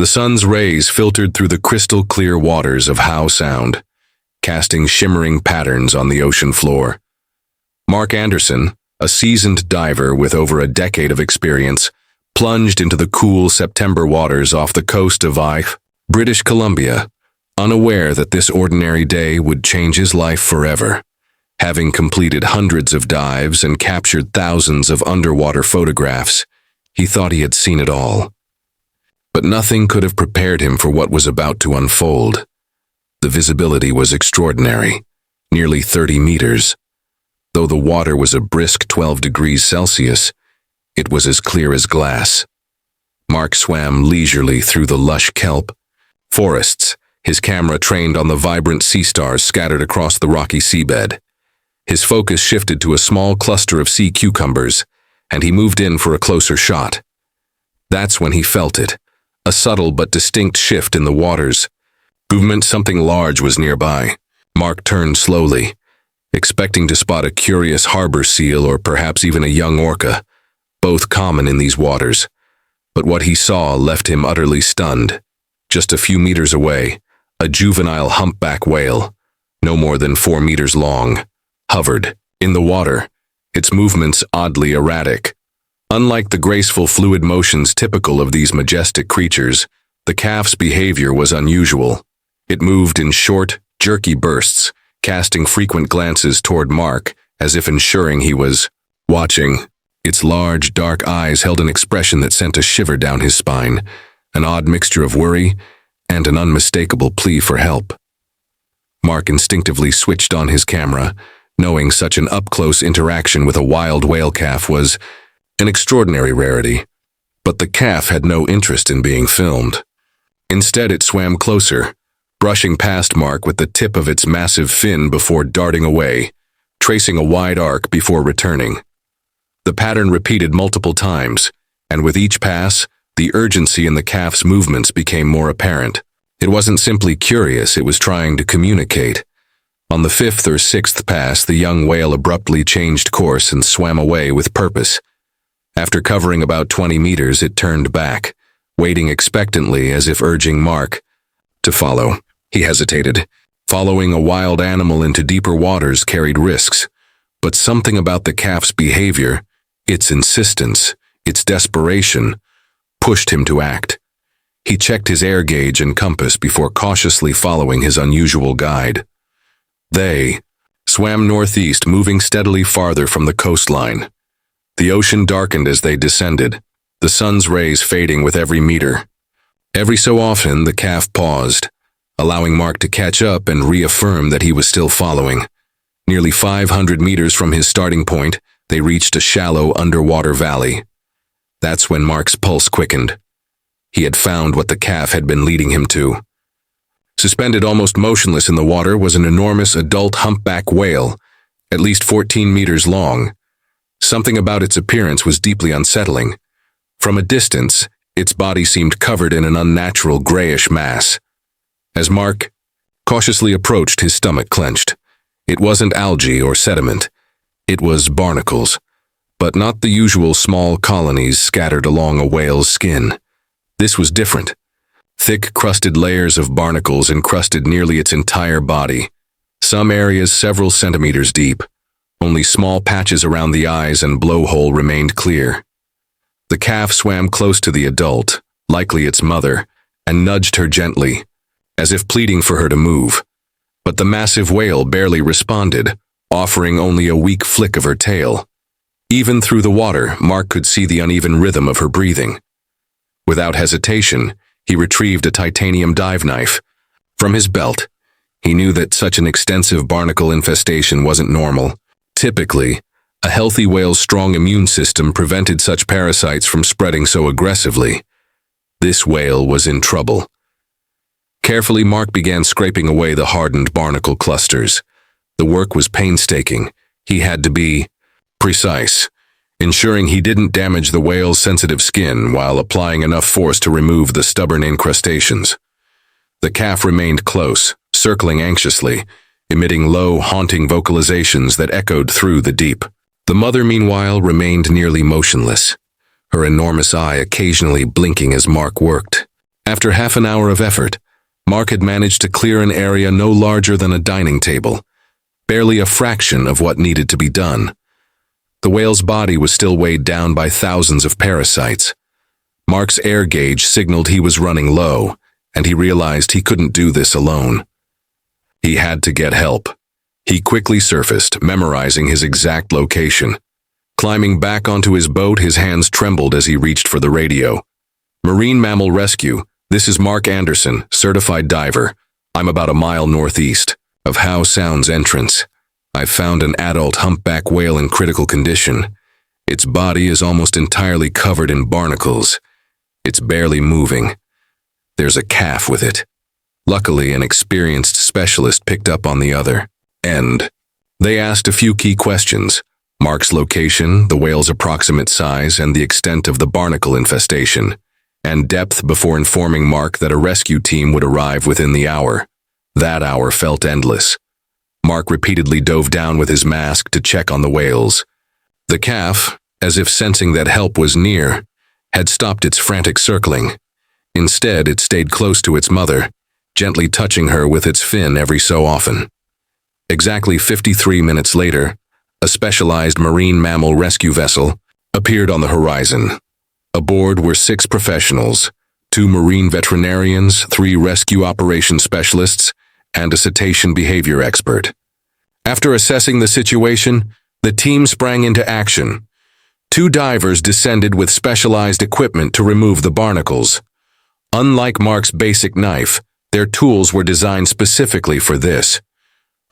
The sun's rays filtered through the crystal-clear waters of Howe Sound, casting shimmering patterns on the ocean floor. Mark Anderson, a seasoned diver with over a decade of experience, plunged into the cool September waters off the coast of British Columbia, unaware that this ordinary day would change his life forever. Having completed hundreds of dives and captured thousands of underwater photographs, he thought he had seen it all. But nothing could have prepared him for what was about to unfold. The visibility was extraordinary, nearly 30 meters. Though the water was a brisk 12 degrees Celsius, it was as clear as glass. Mark swam leisurely through the lush kelp forests, his camera trained on the vibrant sea stars scattered across the rocky seabed. His focus shifted to a small cluster of sea cucumbers, and he moved in for a closer shot. That's when he felt it, a subtle but distinct shift in the waters. Movement. Something large was nearby. Mark turned slowly, expecting to spot a curious harbor seal or perhaps even a young orca, both common in these waters. But what he saw left him utterly stunned. Just a few meters away, a juvenile humpback whale, no more than 4 meters long, hovered in the water, its movements oddly erratic. Unlike the graceful fluid motions typical of these majestic creatures, the calf's behavior was unusual. It moved in short, jerky bursts, casting frequent glances toward Mark, as if ensuring he was watching. Its large, dark eyes held an expression that sent a shiver down his spine, an odd mixture of worry and an unmistakable plea for help. Mark instinctively switched on his camera, knowing such an up-close interaction with a wild whale calf was an extraordinary rarity. But the calf had no interest in being filmed. Instead, it swam closer, brushing past Mark with the tip of its massive fin before darting away, tracing a wide arc before returning. The pattern repeated multiple times, and with each pass, the urgency in the calf's movements became more apparent. It wasn't simply curious, it was trying to communicate. On the 5th or 6th pass, the young whale abruptly changed course and swam away with purpose. After covering about 20 meters, it turned back, waiting expectantly as if urging Mark to follow. He hesitated. Following a wild animal into deeper waters carried risks, but something about the calf's behavior, its insistence, its desperation, pushed him to act. He checked his air gauge and compass before cautiously following his unusual guide. They swam northeast, moving steadily farther from the coastline. The ocean darkened as they descended, the sun's rays fading with every meter. Every so often, the calf paused, allowing Mark to catch up and reaffirm that he was still following. Nearly 500 meters from his starting point, they reached a shallow underwater valley. That's when Mark's pulse quickened. He had found what the calf had been leading him to. Suspended almost motionless in the water was an enormous adult humpback whale, at least 14 meters long. Something about its appearance was deeply unsettling. From a distance, its body seemed covered in an unnatural grayish mass. As Mark cautiously approached, his stomach clenched. It wasn't algae or sediment. It was barnacles, but not the usual small colonies scattered along a whale's skin. This was different. Thick, crusted layers of barnacles encrusted nearly its entire body, some areas several centimeters deep. Only small patches around the eyes and blowhole remained clear. The calf swam close to the adult, likely its mother, and nudged her gently, as if pleading for her to move. But the massive whale barely responded, offering only a weak flick of her tail. Even through the water, Mark could see the uneven rhythm of her breathing. Without hesitation, he retrieved a titanium dive knife. From his belt, he knew that such an extensive barnacle infestation wasn't normal. Typically, a healthy whale's strong immune system prevented such parasites from spreading so aggressively. This whale was in trouble. Carefully, Mark began scraping away the hardened barnacle clusters. The work was painstaking. He had to be precise, ensuring he didn't damage the whale's sensitive skin while applying enough force to remove the stubborn incrustations. The calf remained close, circling anxiously, emitting low, haunting vocalizations that echoed through the deep. The mother, meanwhile, remained nearly motionless, her enormous eye occasionally blinking as Mark worked. After half an hour of effort, Mark had managed to clear an area no larger than a dining table, barely a fraction of what needed to be done. The whale's body was still weighed down by thousands of parasites. Mark's air gauge signaled he was running low, and he realized he couldn't do this alone. He had to get help. He quickly surfaced, memorizing his exact location. Climbing back onto his boat, his hands trembled as he reached for the radio. "Marine Mammal Rescue, this is Mark Anderson, certified diver. I'm about a mile northeast of Howe Sound's entrance. I've found an adult humpback whale in critical condition. Its body is almost entirely covered in barnacles. It's barely moving. There's a calf with it." Luckily, an experienced specialist picked up on the other end. They asked a few key questions: Mark's location, the whale's approximate size, and the extent of the barnacle infestation, and depth before informing Mark that a rescue team would arrive within the hour. That hour felt endless. Mark repeatedly dove down with his mask to check on the whales. The calf, as if sensing that help was near, had stopped its frantic circling. Instead, it stayed close to its mother, gently touching her with its fin every so often. Exactly 53 minutes later, a specialized marine mammal rescue vessel appeared on the horizon. Aboard were 6 professionals, 2 marine veterinarians, 3 rescue operations specialists, and a cetacean behavior expert. After assessing the situation, the team sprang into action. 2 divers descended with specialized equipment to remove the barnacles. Unlike Mark's basic knife, their tools were designed specifically for this: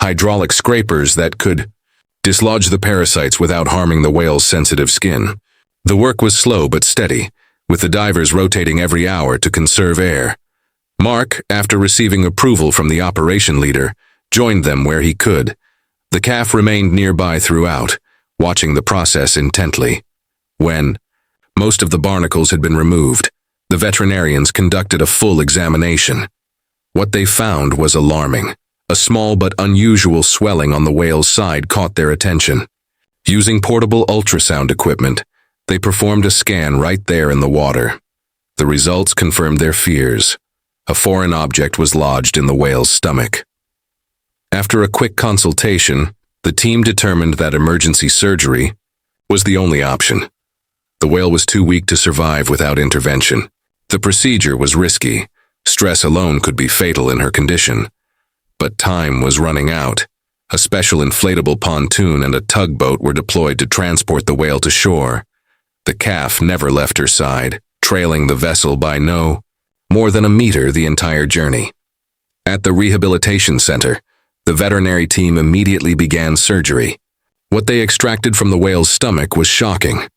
hydraulic scrapers that could dislodge the parasites without harming the whale's sensitive skin. The work was slow but steady, with the divers rotating every hour to conserve air. Mark, after receiving approval from the operation leader, joined them where he could. The calf remained nearby throughout, watching the process intently. When most of the barnacles had been removed, the veterinarians conducted a full examination. What they found was alarming. A small but unusual swelling on the whale's side caught their attention. Using portable ultrasound equipment, they performed a scan right there in the water. The results confirmed their fears. A foreign object was lodged in the whale's stomach. After a quick consultation, the team determined that emergency surgery was the only option. The whale was too weak to survive without intervention. The procedure was risky. Stress alone could be fatal in her condition. But time was running out. A special inflatable pontoon and a tugboat were deployed to transport the whale to shore. The calf never left her side, trailing the vessel by no more than a meter the entire journey. At the rehabilitation center, the veterinary team immediately began surgery. What they extracted from the whale's stomach was shocking.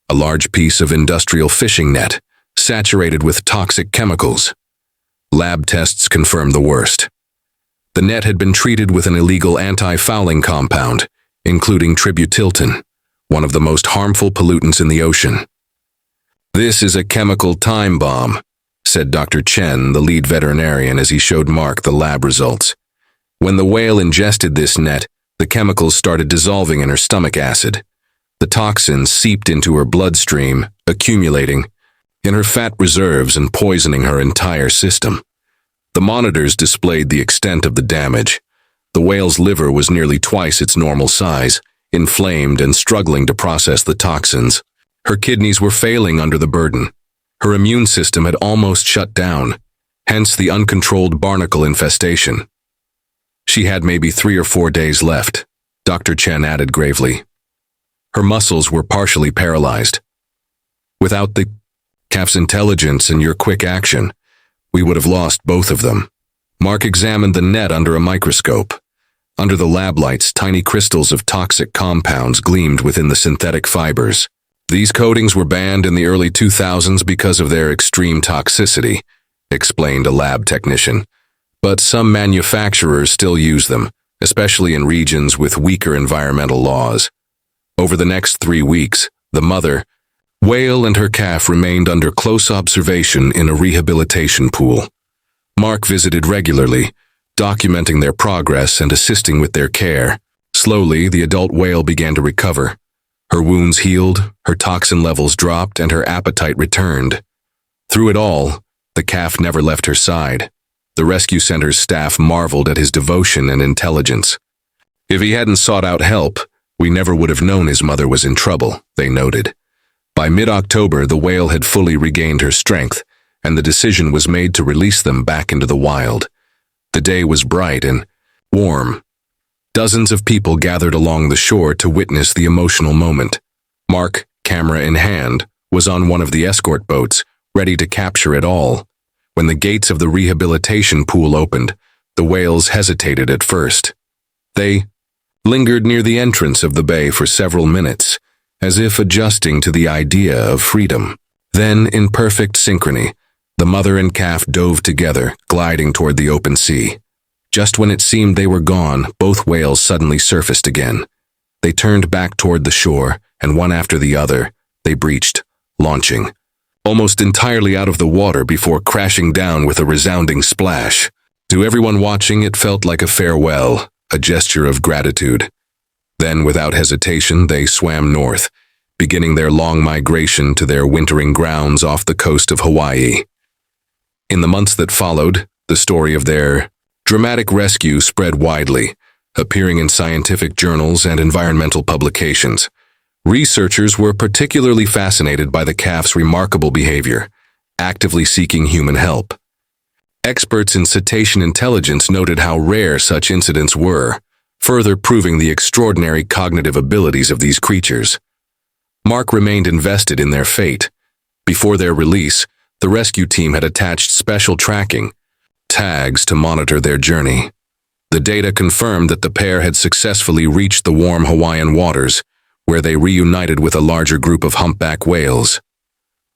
A large piece of industrial fishing net, saturated with toxic chemicals. Lab tests confirmed the worst. The net had been treated with an illegal anti-fouling compound, including tributyltin, one of the most harmful pollutants in the ocean. "This is a chemical time bomb," said Dr. Chen, the lead veterinarian, as he showed Mark the lab results. When the whale ingested this net, the chemicals started dissolving in her stomach acid. The toxins seeped into her bloodstream, accumulating in her fat reserves and poisoning her entire system. The monitors displayed the extent of the damage. The whale's liver was nearly twice its normal size, inflamed and struggling to process the toxins. Her kidneys were failing under the burden. Her immune system had almost shut down, hence the uncontrolled barnacle infestation. She had maybe 3 or 4 days left, Dr. Chen added gravely. Her muscles were partially paralyzed. Without the calf's intelligence and your quick action, we would have lost both of them. Mark examined the net under a microscope. Under the lab lights, tiny crystals of toxic compounds gleamed within the synthetic fibers. These coatings were banned in the early 2000s because of their extreme toxicity, explained a lab technician. But some manufacturers still use them, especially in regions with weaker environmental laws. Over the next 3 weeks, the mother whale and her calf remained under close observation in a rehabilitation pool. Mark visited regularly, documenting their progress and assisting with their care. Slowly, the adult whale began to recover. Her wounds healed, her toxin levels dropped, and her appetite returned. Through it all, The calf never left her side. The rescue center's staff marveled at his devotion and intelligence. If he hadn't sought out help, we never would have known his mother was in trouble, they noted. By mid-October, the whale had fully regained her strength, and the decision was made to release them back into the wild. The day was bright and warm. Dozens of people gathered along the shore to witness the emotional moment. Mark, camera in hand, was on one of the escort boats, ready to capture it all. When the gates of the rehabilitation pool opened, the whales hesitated at first. They lingered near the entrance of the bay for several minutes, as if adjusting to the idea of freedom. Then, in perfect synchrony, the mother and calf dove together, gliding toward the open sea. Just when it seemed they were gone, both whales suddenly surfaced again. They turned back toward the shore, and one after the other, they breached, launching, almost entirely out of the water before crashing down with a resounding splash. To everyone watching, it felt like a farewell, a gesture of gratitude. Then, without hesitation, they swam north, beginning their long migration to their wintering grounds off the coast of Hawaii. In the months that followed, the story of their dramatic rescue spread widely, appearing in scientific journals and environmental publications. Researchers were particularly fascinated by the calf's remarkable behavior, actively seeking human help. Experts in cetacean intelligence noted how rare such incidents were, further proving the extraordinary cognitive abilities of these creatures. Mark remained invested in their fate. Before their release, the rescue team had attached special tracking tags to monitor their journey. The data confirmed that the pair had successfully reached the warm Hawaiian waters, where they reunited with a larger group of humpback whales.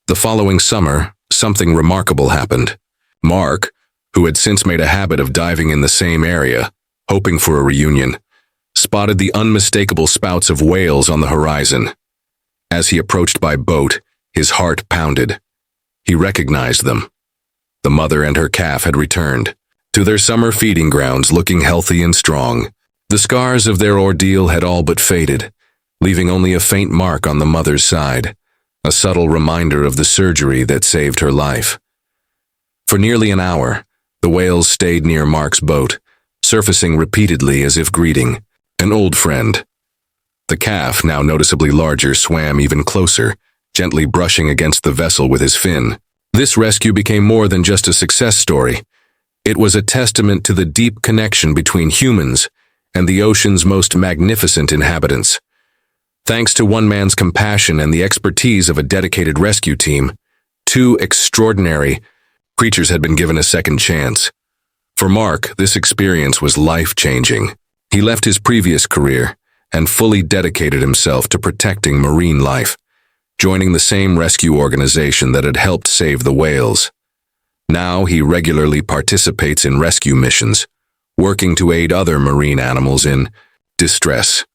The following summer, something remarkable happened. Mark, who had since made a habit of diving in the same area, hoping for a reunion, spotted the unmistakable spouts of whales on the horizon. As he approached by boat, his heart pounded. He recognized them. The mother and her calf had returned to their summer feeding grounds, looking healthy and strong. The scars of their ordeal had all but faded, leaving only a faint mark on the mother's side, a subtle reminder of the surgery that saved her life. For nearly an hour, the whales stayed near Mark's boat, surfacing repeatedly as if greeting an old friend. The calf, now noticeably larger, swam even closer, gently brushing against the vessel with his fin. This rescue became more than just a success story. It was a testament to the deep connection between humans and the ocean's most magnificent inhabitants. Thanks to one man's compassion and the expertise of a dedicated rescue team, two extraordinary creatures had been given a second chance. For Mark, this experience was life-changing. He left his previous career and fully dedicated himself to protecting marine life, joining the same rescue organization that had helped save the whales. Now he regularly participates in rescue missions, working to aid other marine animals in distress.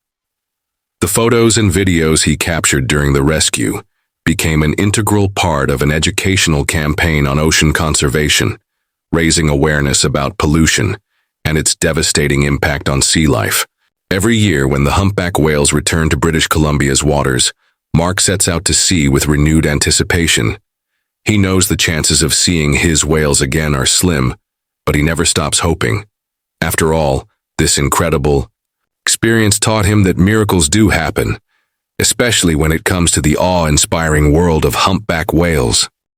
The photos and videos he captured during the rescue became an integral part of an educational campaign on ocean conservation, raising awareness about pollution and its devastating impact on sea life. Every year, when the humpback whales return to British Columbia's waters, Mark sets out to sea with renewed anticipation. He knows the chances of seeing his whales again are slim, but he never stops hoping. After all, this incredible experience taught him that miracles do happen, especially when it comes to the awe-inspiring world of humpback whales.